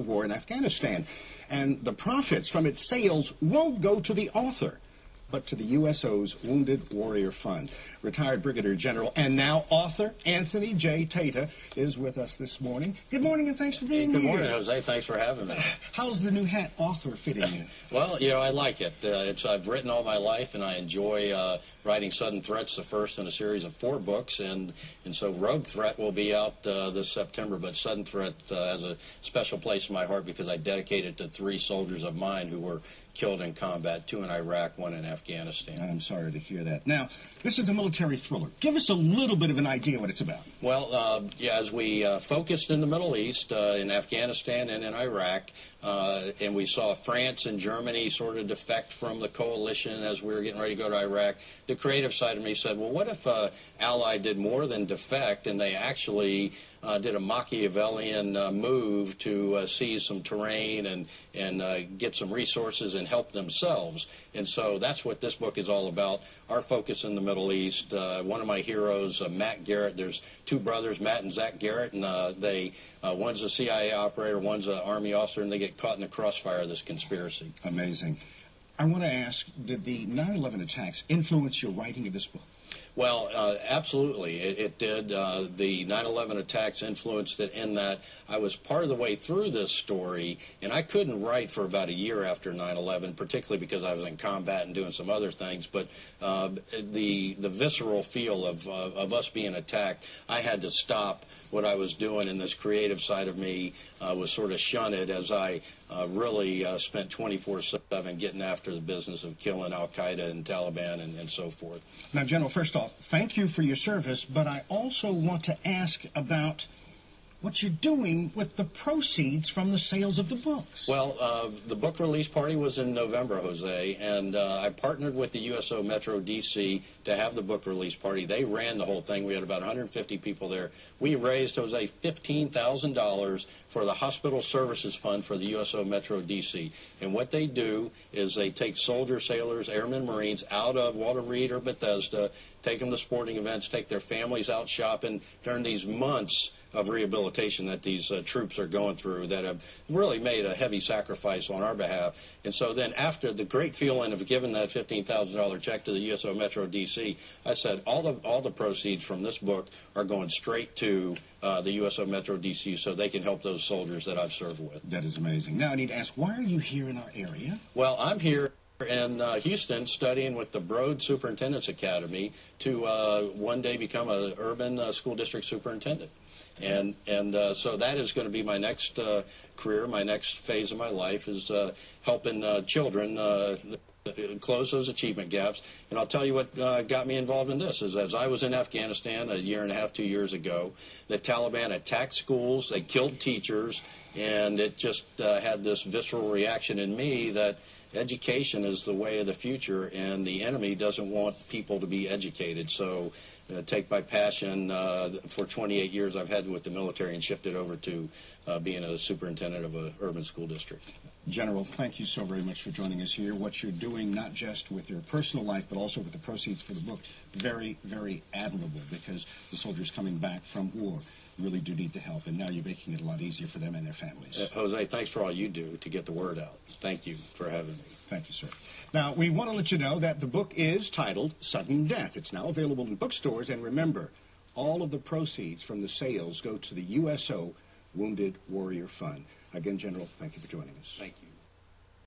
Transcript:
the war in Afghanistan. And the profits from its sales won't go to the author, but to the USO's Wounded Warrior Fund. Retired Brigadier General and now author Anthony J. Tata is with us this morning. Good morning and thanks for being here. Good morning, Jose. Thanks for having me. How's the new hat, author, fitting in? Well, you know, I like it. I've written all my life, and I enjoy writing Sudden Threats, the first in a series of 4 books, and so Rogue Threat will be out this September, but Sudden Threat has a special place in my heart because I dedicate it to 3 soldiers of mine who were killed in combat, 2 in Iraq, 1 in Afghanistan. I'm sorry to hear that. Now, this is a military thriller. Give us a little bit of an idea what it's about. Well, yeah, as we focused in the Middle East, in Afghanistan and in Iraq, and we saw France and Germany sort of defect from the coalition as we were getting ready to go to Iraq, the creative side of me said, well, what if Ally did more than defect and they actually did a Machiavellian move to seize some terrain and get some resources and help themselves. And so that's what this book is all about, our focus in the Middle East. One of my heroes, Matt Garrett, there's 2 brothers, Matt and Zach Garrett, and one's a CIA operator, one's an Army officer, and they get caught in the crossfire of this conspiracy. Amazing. I want to ask, did the 9/11 attacks influence your writing of this book? Well, absolutely, it did. The 9/11 attacks influenced it in that I was part of the way through this story, and I couldn't write for about a year after 9/11, particularly because I was in combat and doing some other things. But the visceral feel of us being attacked, I had to stop what I was doing, and this creative side of me was sort of shunted as I really spent 24/7 getting after the business of killing Al-Qaeda and Taliban and so forth. Now, General, first off, thank you for your service, but I also want to ask about what you're doing with the proceeds from the sales of the books. Well, the book release party was in November, Jose, and I partnered with the USO Metro DC to have the book release party. They ran the whole thing. We had about 150 people there. We raised, Jose, $15,000 for the Hospital Services Fund for the USO Metro DC. And what they do is they take soldiers, sailors, airmen, Marines out of Walter Reed or Bethesda, take them to sporting events, take their families out shopping during these months of rehabilitation that these troops are going through that have really made a heavy sacrifice on our behalf. And so then after the great feeling of giving that $15,000 check to the USO Metro DC, I said all the proceeds from this book are going straight to the USO Metro DC so they can help those soldiers that I've served with. That is amazing. Now I need to ask, why are you here in our area? Well, I'm here in Houston studying with the Broad Superintendent's Academy to one day become an urban school district superintendent. And so that is going to be my next career, my next phase of my life is helping children close those achievement gaps. And I'll tell you what got me involved in this is as I was in Afghanistan a year and a half, 2 years ago, the Taliban attacked schools, they killed teachers, and it just had this visceral reaction in me that education is the way of the future, and the enemy doesn't want people to be educated. So take my passion for 28 years I've had with the military and shipped it over to being a superintendent of an urban school district. General, thank you so very much for joining us here. What you're doing, not just with your personal life, but also with the proceeds for the book, very, very admirable, because the soldiers coming back from war really do need the help, and now you're making it a lot easier for them and their families. Jose, thanks for all you do to get the word out. Thank you for having me. Thank you, sir. Now, we want to let you know that the book is titled Sudden Death. It's now available in bookstores, and remember, all of the proceeds from the sales go to the USO Wounded Warrior Fund. Again, General, thank you for joining us. Thank you.